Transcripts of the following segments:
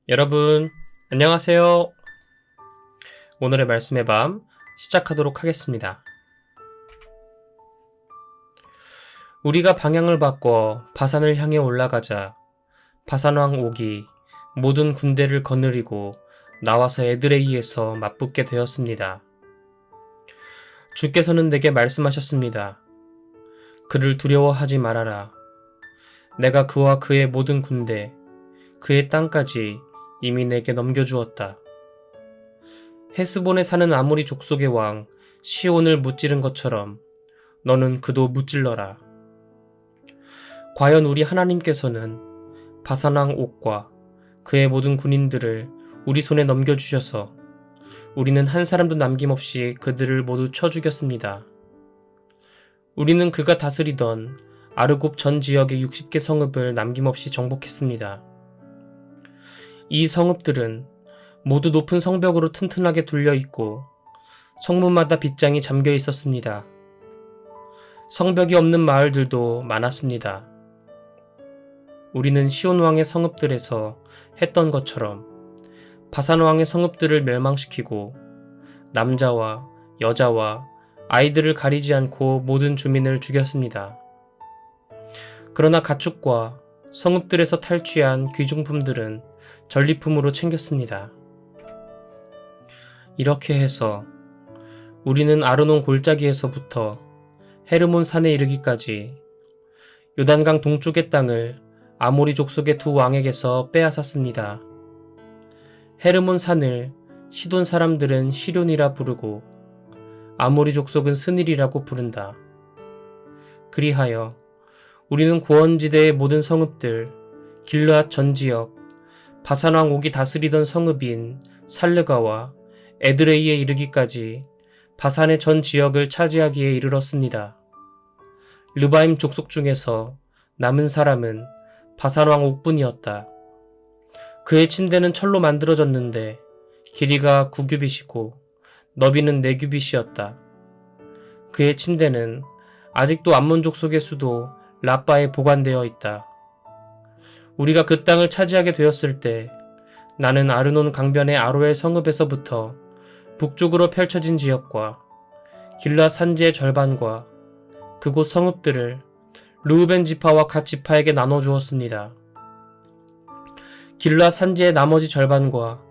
여러분, 안녕하세요. 오늘의 말씀의 밤 시작하도록 하겠습니다. 우리가 방향을 바꿔 바산을 향해 올라가자 바산왕 옥이 모든 군대를 거느리고 나와서 에드레이에서 맞붙게 되었습니다. 주께서는 내게 말씀하셨습니다. 그를 두려워하지 말아라. 내가 그와 그의 모든 군대, 그의 땅까지 이미 내게 넘겨주었다. 헤스본에 사는 아모리 족속의 왕 시온을 무찌른 것처럼 너는 그도 무찔러라. 과연 우리 하나님께서는 바산왕 옥과 그의 모든 군인들을 우리 손에 넘겨주셔서 우리는 한 사람도 남김없이 그들을 모두 쳐 죽였습니다. 우리는 그가 다스리던 아르곱 전 지역의 60개 성읍을 남김없이 정복했습니다. 이 성읍들은 모두 높은 성벽으로 튼튼하게 둘려 있고 성문마다 빗장이 잠겨 있었습니다. 성벽이 없는 마을들도 많았습니다. 우리는 시온 왕의 성읍들에서 했던 것처럼 바산 왕의 성읍들을 멸망시키고 남자와 여자와 아이들을 가리지 않고 모든 주민을 죽였습니다. 그러나 가축과 성읍들에서 탈취한 귀중품들은 전리품으로 챙겼습니다. 이렇게 해서 우리는 아르논 골짜기에서부터 헤르몬 산에 이르기까지 요단강 동쪽의 땅을 아모리 족속의 두 왕에게서 빼앗았습니다. 헤르몬 산을 시돈 사람들은 시련이라 부르고 아모리 족속은 스닐이라고 부른다. 그리하여 우리는 고원지대의 모든 성읍들, 길르앗 전 지역, 바산왕 옥이 다스리던 성읍인 살르가와 에드레이에 이르기까지 바산의 전 지역을 차지하기에 이르렀습니다. 르바임 족속 중에서 남은 사람은 바산왕 옥뿐이었다. 그의 침대는 철로 만들어졌는데 길이가 9규빗이고 너비는 4규빗이었다. 그의 침대는 아직도 암몬 족속의 수도 라빠에 보관되어 있다. 우리가 그 땅을 차지하게 되었을 때 나는 아르논 강변의 아로엘 성읍에서부터 북쪽으로 펼쳐진 지역과 길라 산지의 절반과 그곳 성읍들을 르우벤 지파와 갓 지파에게 나눠주었습니다. 길라 산지의 나머지 절반과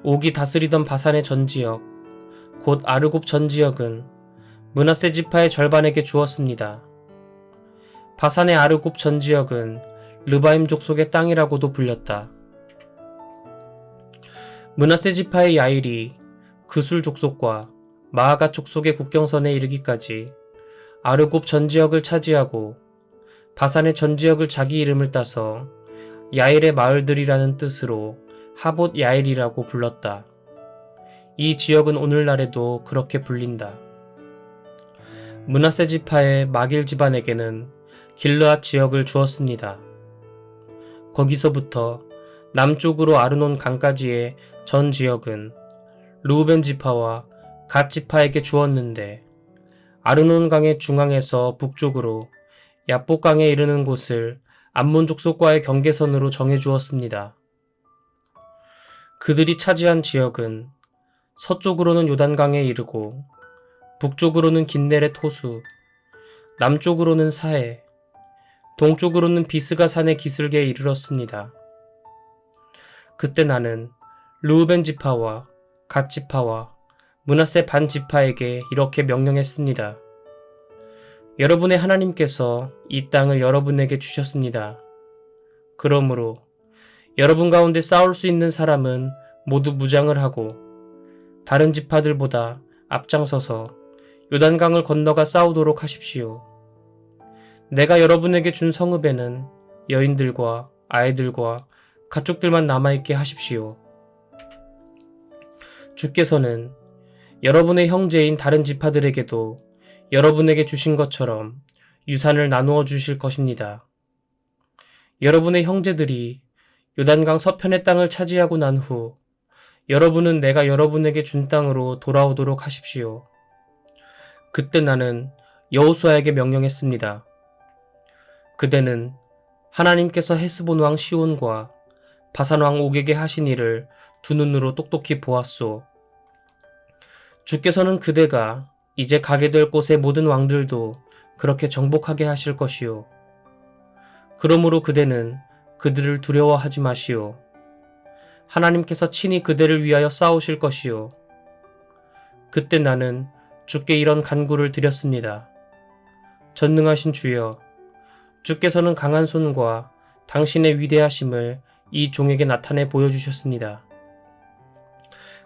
옥이 다스리던 바산의 전 지역, 곧 아르곱 전 지역은 므낫세 지파의 절반에게 주었습니다. 바산의 아르곱 전 지역은 르바임 족속의 땅이라고도 불렸다. 므낫세 지파의 야일이 그술 족속과 마아가 족속의 국경선에 이르기까지 아르곱 전 지역을 차지하고 바산의 전 지역을 자기 이름을 따서 야일의 마을들이라는 뜻으로 하봇 야일이라고 불렀다. 이 지역은 오늘날에도 그렇게 불린다. 므낫세 지파의 마길 집안에게는 길르앗 지역을 주었습니다. 거기서부터 남쪽으로 아르논 강까지의 전 지역은 르우벤 지파와 갓 지파에게 주었는데 아르논 강의 중앙에서 북쪽으로 야복 강에 이르는 곳을 암몬 족속과의 경계선으로 정해 주었습니다. 그들이 차지한 지역은 서쪽으로는 요단강에 이르고 북쪽으로는 긴네렛 호수, 남쪽으로는 사해, 동쪽으로는 비스가 산의 기슭에 이르렀습니다. 그때 나는 르우벤 지파와 갓 지파와 므낫세 반 지파에게 이렇게 명령했습니다. 여러분의 하나님께서 이 땅을 여러분에게 주셨습니다. 그러므로 여러분 가운데 싸울 수 있는 사람은 모두 무장을 하고 다른 지파들보다 앞장서서 요단강을 건너가 싸우도록 하십시오. 내가 여러분에게 준 성읍에는 여인들과 아이들과 가축들만 남아있게 하십시오. 주께서는 여러분의 형제인 다른 지파들에게도 여러분에게 주신 것처럼 유산을 나누어 주실 것입니다. 여러분의 형제들이 요단강 서편의 땅을 차지하고 난 후 여러분은 내가 여러분에게 준 땅으로 돌아오도록 하십시오. 그때 나는 여호수아에게 명령했습니다. 그대는 하나님께서 헤스본 왕 시온과 바산왕 옥에게 하신 일을 두 눈으로 똑똑히 보았소. 주께서는 그대가 이제 가게 될 곳의 모든 왕들도 그렇게 정복하게 하실 것이요. 그러므로 그대는 그들을 두려워하지 마시오. 하나님께서 친히 그대를 위하여 싸우실 것이요. 그때 나는 주께 이런 간구를 드렸습니다. 전능하신 주여, 주께서는 강한 손과 당신의 위대하심을 이 종에게 나타내 보여주셨습니다.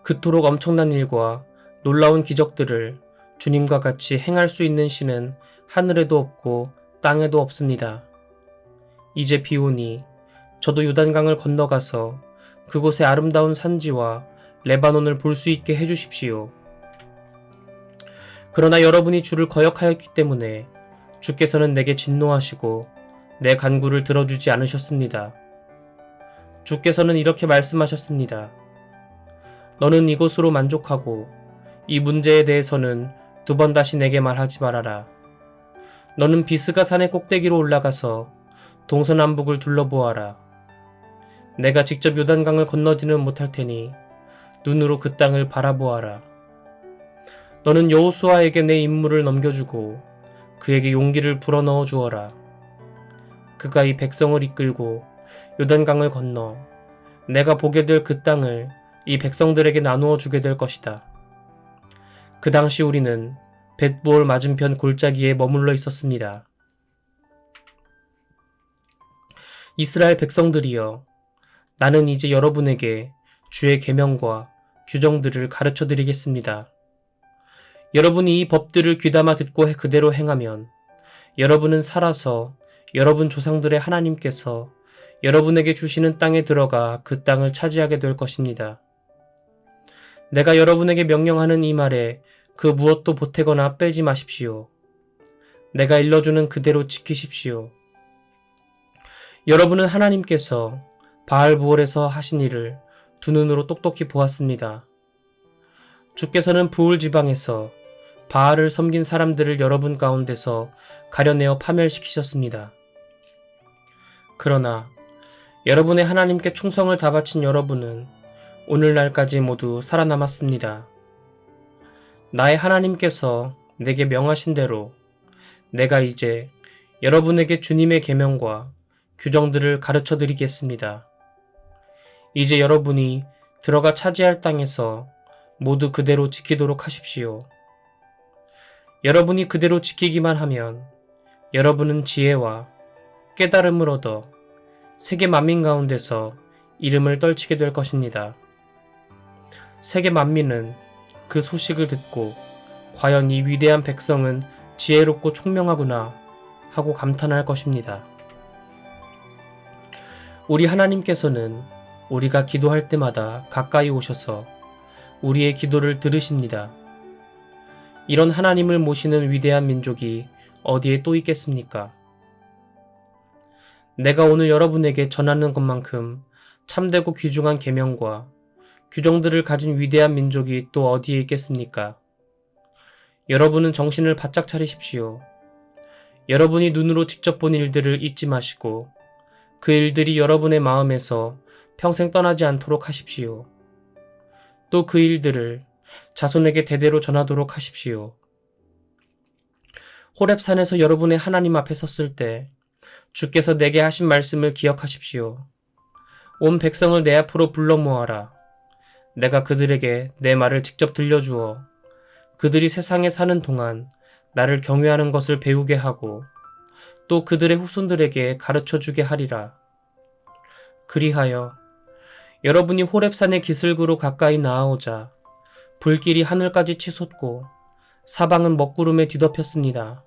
그토록 엄청난 일과 놀라운 기적들을 주님과 같이 행할 수 있는 신은 하늘에도 없고 땅에도 없습니다. 이제 비오니 저도 요단강을 건너가서 그곳의 아름다운 산지와 레바논을 볼 수 있게 해주십시오. 그러나 여러분이 주를 거역하였기 때문에 주께서는 내게 진노하시고 내 간구를 들어주지 않으셨습니다. 주께서는 이렇게 말씀하셨습니다. 너는 이곳으로 만족하고 이 문제에 대해서는 두 번 다시 내게 말하지 말아라. 너는 비스가 산의 꼭대기로 올라가서 동서남북을 둘러보아라. 내가 직접 요단강을 건너지는 못할 테니 눈으로 그 땅을 바라보아라. 너는 여호수아에게 내 임무를 넘겨주고 그에게 용기를 불어넣어 주어라. 그가 이 백성을 이끌고 요단강을 건너 내가 보게 될 그 땅을 이 백성들에게 나누어 주게 될 것이다. 그 당시 우리는 벳부올 맞은편 골짜기에 머물러 있었습니다. 이스라엘 백성들이여, 나는 이제 여러분에게 주의 계명과 규정들을 가르쳐 드리겠습니다. 여러분이 이 법들을 귀담아 듣고 그대로 행하면 여러분은 살아서 여러분 조상들의 하나님께서 여러분에게 주시는 땅에 들어가 그 땅을 차지하게 될 것입니다. 내가 여러분에게 명령하는 이 말에 그 무엇도 보태거나 빼지 마십시오. 내가 일러주는 그대로 지키십시오. 여러분은 하나님께서 바알부올에서 하신 일을 두 눈으로 똑똑히 보았습니다. 주께서는 부올 지방에서 바알을 섬긴 사람들을 여러분 가운데서 가려내어 파멸시키셨습니다. 그러나 여러분의 하나님께 충성을 다 바친 여러분은 오늘날까지 모두 살아남았습니다. 나의 하나님께서 내게 명하신 대로 내가 이제 여러분에게 주님의 계명과 규정들을 가르쳐 드리겠습니다. 이제 여러분이 들어가 차지할 땅에서 모두 그대로 지키도록 하십시오. 여러분이 그대로 지키기만 하면 여러분은 지혜와 깨달음을 얻어 세계 만민 가운데서 이름을 떨치게 될 것입니다. 세계 만민은 그 소식을 듣고 과연 이 위대한 백성은 지혜롭고 총명하구나 하고 감탄할 것입니다. 우리 하나님께서는 우리가 기도할 때마다 가까이 오셔서 우리의 기도를 들으십니다. 이런 하나님을 모시는 위대한 민족이 어디에 또 있겠습니까? 내가 오늘 여러분에게 전하는 것만큼 참되고 귀중한 계명과 규정들을 가진 위대한 민족이 또 어디에 있겠습니까? 여러분은 정신을 바짝 차리십시오. 여러분이 눈으로 직접 본 일들을 잊지 마시고 그 일들이 여러분의 마음에서 평생 떠나지 않도록 하십시오. 또 그 일들을 자손에게 대대로 전하도록 하십시오. 호렙산에서 여러분의 하나님 앞에 섰을 때 주께서 내게 하신 말씀을 기억하십시오. 온 백성을 내 앞으로 불러 모아라. 내가 그들에게 내 말을 직접 들려주어 그들이 세상에 사는 동안 나를 경외하는 것을 배우게 하고 또 그들의 후손들에게 가르쳐주게 하리라. 그리하여 여러분이 호렙산의 기슭으로 가까이 나아오자 불길이 하늘까지 치솟고 사방은 먹구름에 뒤덮였습니다.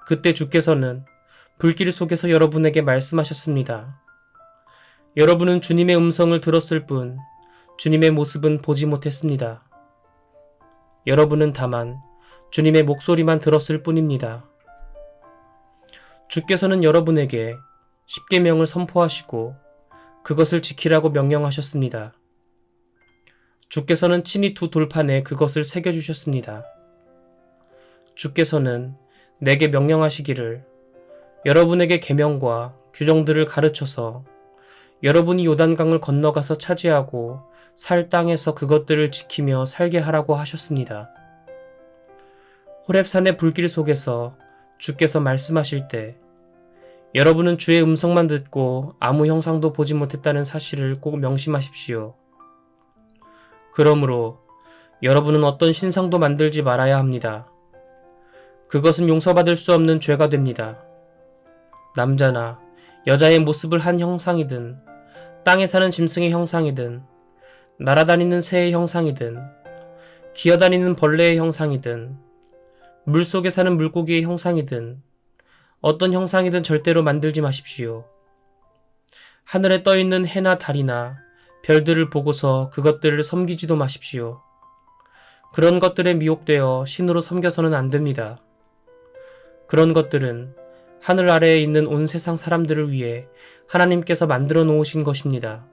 그때 주께서는 불길 속에서 여러분에게 말씀하셨습니다. 여러분은 주님의 음성을 들었을 뿐 주님의 모습은 보지 못했습니다. 여러분은 다만 주님의 목소리만 들었을 뿐입니다. 주께서는 여러분에게 십계명을 선포하시고 그것을 지키라고 명령하셨습니다. 주께서는 친히 두 돌판에 그것을 새겨주셨습니다. 주께서는 내게 명령하시기를 여러분에게 계명과 규정들을 가르쳐서 여러분이 요단강을 건너가서 차지하고 살 땅에서 그것들을 지키며 살게 하라고 하셨습니다. 호렙산의 불길 속에서 주께서 말씀하실 때 여러분은 주의 음성만 듣고 아무 형상도 보지 못했다는 사실을 꼭 명심하십시오. 그러므로 여러분은 어떤 신상도 만들지 말아야 합니다. 그것은 용서받을 수 없는 죄가 됩니다. 남자나 여자의 모습을 한 형상이든 땅에 사는 짐승의 형상이든 날아다니는 새의 형상이든 기어다니는 벌레의 형상이든 물속에 사는 물고기의 형상이든 어떤 형상이든 절대로 만들지 마십시오. 하늘에 떠있는 해나 달이나 별들을 보고서 그것들을 섬기지도 마십시오. 그런 것들에 미혹되어 신으로 섬겨서는 안 됩니다. 그런 것들은 하늘 아래에 있는 온 세상 사람들을 위해 하나님께서 만들어 놓으신 것입니다.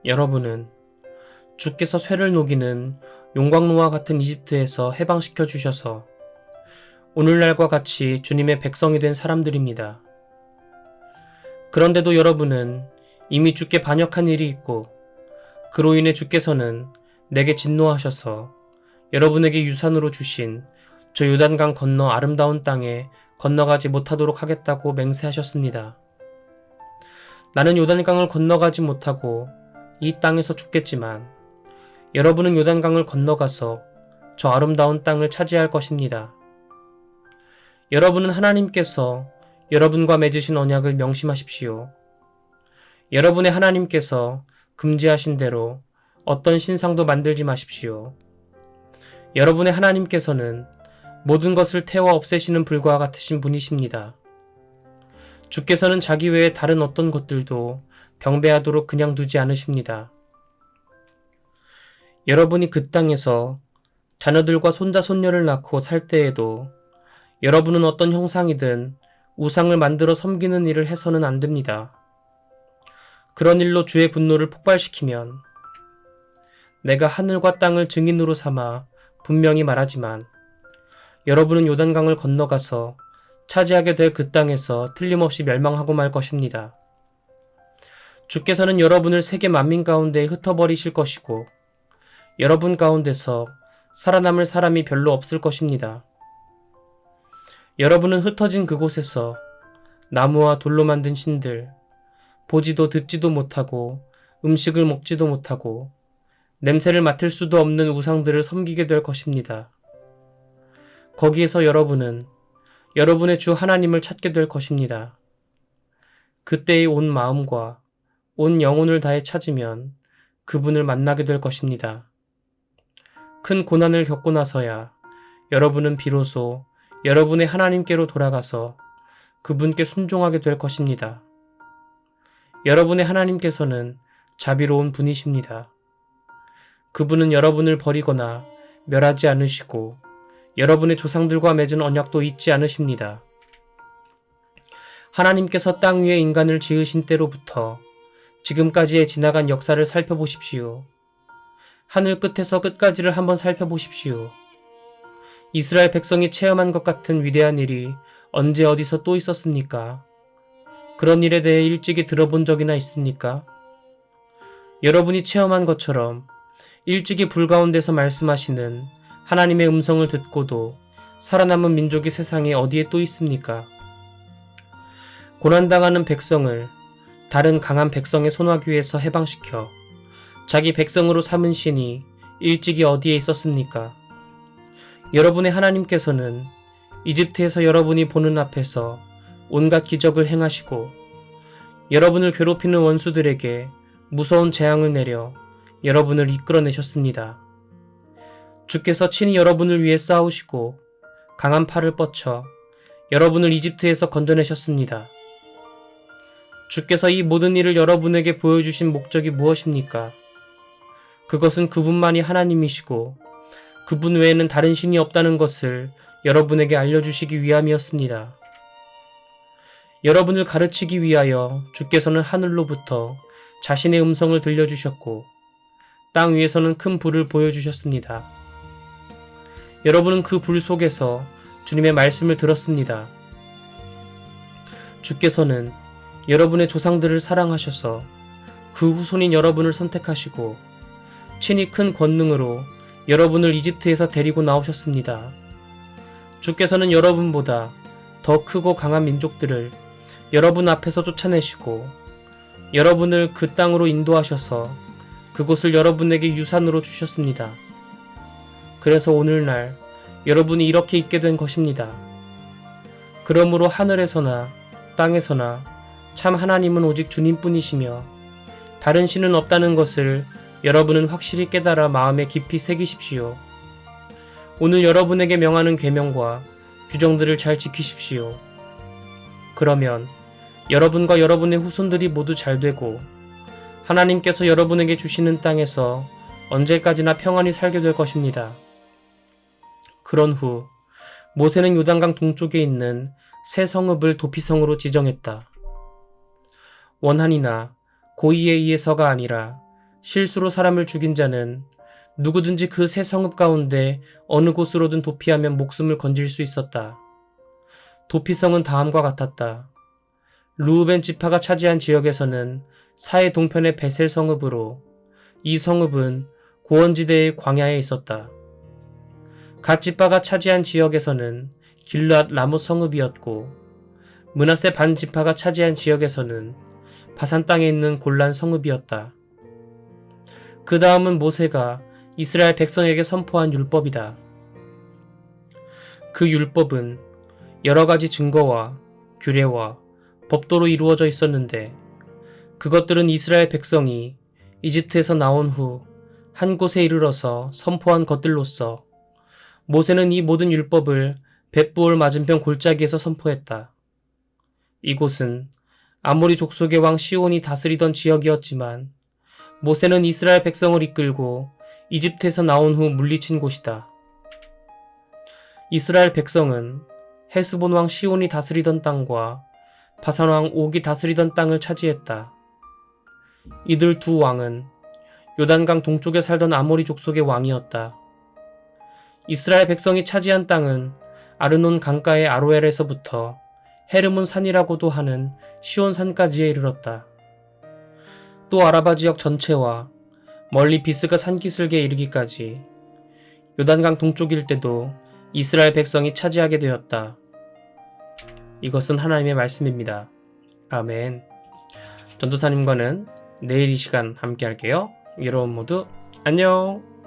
여러분은 주께서 쇠를 녹이는 용광로와 같은 이집트에서 해방시켜 주셔서 오늘날과 같이 주님의 백성이 된 사람들입니다. 그런데도 여러분은 이미 주께 반역한 일이 있고 그로 인해 주께서는 내게 진노하셔서 여러분에게 유산으로 주신 저 요단강 건너 아름다운 땅에 건너가지 못하도록 하겠다고 맹세하셨습니다. 나는 요단강을 건너가지 못하고 이 땅에서 죽겠지만 여러분은 요단강을 건너가서 저 아름다운 땅을 차지할 것입니다. 여러분은 하나님께서 여러분과 맺으신 언약을 명심하십시오. 여러분의 하나님께서 금지하신 대로 어떤 신상도 만들지 마십시오. 여러분의 하나님께서는 모든 것을 태워 없애시는 불과 같으신 분이십니다. 주께서는 자기 외에 다른 어떤 것들도 경배하도록 그냥 두지 않으십니다. 여러분이 그 땅에서 자녀들과 손자 손녀를 낳고 살 때에도 여러분은 어떤 형상이든 우상을 만들어 섬기는 일을 해서는 안 됩니다. 그런 일로 주의 분노를 폭발시키면 내가 하늘과 땅을 증인으로 삼아 분명히 말하지만 여러분은 요단강을 건너가서 차지하게 될 그 땅에서 틀림없이 멸망하고 말 것입니다. 주께서는 여러분을 세계 만민 가운데 흩어버리실 것이고 여러분 가운데서 살아남을 사람이 별로 없을 것입니다. 여러분은 흩어진 그곳에서 나무와 돌로 만든 신들, 보지도 듣지도 못하고 음식을 먹지도 못하고 냄새를 맡을 수도 없는 우상들을 섬기게 될 것입니다. 거기에서 여러분은 여러분의 주 하나님을 찾게 될 것입니다. 그때의 온 마음과 온 영혼을 다해 찾으면 그분을 만나게 될 것입니다. 큰 고난을 겪고 나서야 여러분은 비로소 여러분의 하나님께로 돌아가서 그분께 순종하게 될 것입니다. 여러분의 하나님께서는 자비로운 분이십니다. 그분은 여러분을 버리거나 멸하지 않으시고 여러분의 조상들과 맺은 언약도 잊지 않으십니다. 하나님께서 땅 위에 인간을 지으신 때로부터 지금까지의 지나간 역사를 살펴보십시오. 하늘 끝에서 끝까지를 한번 살펴보십시오. 이스라엘 백성이 체험한 것 같은 위대한 일이 언제 어디서 또 있었습니까? 그런 일에 대해 일찍이 들어본 적이나 있습니까? 여러분이 체험한 것처럼 일찍이 불 가운데서 말씀하시는 하나님의 음성을 듣고도 살아남은 민족이 세상에 어디에 또 있습니까? 고난당하는 백성을 다른 강한 백성의 손아귀 위에서 해방시켜 자기 백성으로 삼은 신이 일찍이 어디에 있었습니까? 여러분의 하나님께서는 이집트에서 여러분이 보는 앞에서 온갖 기적을 행하시고 여러분을 괴롭히는 원수들에게 무서운 재앙을 내려 여러분을 이끌어내셨습니다. 주께서 친히 여러분을 위해 싸우시고 강한 팔을 뻗쳐 여러분을 이집트에서 건져내셨습니다. 주께서 이 모든 일을 여러분에게 보여주신 목적이 무엇입니까? 그것은 그분만이 하나님이시고 그분 외에는 다른 신이 없다는 것을 여러분에게 알려주시기 위함이었습니다. 여러분을 가르치기 위하여 주께서는 하늘로부터 자신의 음성을 들려주셨고 땅 위에서는 큰 불을 보여주셨습니다. 여러분은 그 불 속에서 주님의 말씀을 들었습니다. 주께서는 여러분의 조상들을 사랑하셔서 그 후손인 여러분을 선택하시고 친히 큰 권능으로 여러분을 이집트에서 데리고 나오셨습니다. 주께서는 여러분보다 더 크고 강한 민족들을 여러분 앞에서 쫓아내시고 여러분을 그 땅으로 인도하셔서 그곳을 여러분에게 유산으로 주셨습니다. 그래서 오늘날 여러분이 이렇게 있게 된 것입니다. 그러므로 하늘에서나 땅에서나 참 하나님은 오직 주님뿐이시며 다른 신은 없다는 것을 여러분은 확실히 깨달아 마음에 깊이 새기십시오. 오늘 여러분에게 명하는 계명과 규정들을 잘 지키십시오. 그러면 여러분과 여러분의 후손들이 모두 잘 되고 하나님께서 여러분에게 주시는 땅에서 언제까지나 평안히 살게 될 것입니다. 그런 후 모세는 요단강 동쪽에 있는 새 성읍을 도피성으로 지정했다. 원한이나 고의에 의해서가 아니라 실수로 사람을 죽인 자는 누구든지 그 새 성읍 가운데 어느 곳으로든 도피하면 목숨을 건질 수 있었다. 도피성은 다음과 같았다. 르우벤 지파가 차지한 지역에서는 사해 동편의 베셀 성읍으로 이 성읍은 고원지대의 광야에 있었다. 갓 지파가 차지한 지역에서는 길르앗 라못 성읍이었고 므낫세 반 지파가 차지한 지역에서는 바산 땅에 있는 골란 성읍이었다. 그 다음은 모세가 이스라엘 백성에게 선포한 율법이다. 그 율법은 여러 가지 증거와 규례와 법도로 이루어져 있었는데 그것들은 이스라엘 백성이 이집트에서 나온 후 한 곳에 이르러서 선포한 것들로서 모세는 이 모든 율법을 벳부올 맞은편 골짜기에서 선포했다. 이곳은 아모리 족속의 왕 시온이 다스리던 지역이었지만 모세는 이스라엘 백성을 이끌고 이집트에서 나온 후 물리친 곳이다. 이스라엘 백성은 헤스본 왕 시온이 다스리던 땅과 바산 왕 옥이 다스리던 땅을 차지했다. 이들 두 왕은 요단강 동쪽에 살던 아모리 족속의 왕이었다. 이스라엘 백성이 차지한 땅은 아르논 강가의 아로엘에서부터 헤르몬 산이라고도 하는 시온 산까지에 이르렀다. 또 아라바 지역 전체와 멀리 비스가 산기슭에 이르기까지 요단강 동쪽 일대도 이스라엘 백성이 차지하게 되었다. 이것은 하나님의 말씀입니다. 아멘. 전도사님과는 내일 이 시간 함께 할게요. 여러분 모두 안녕.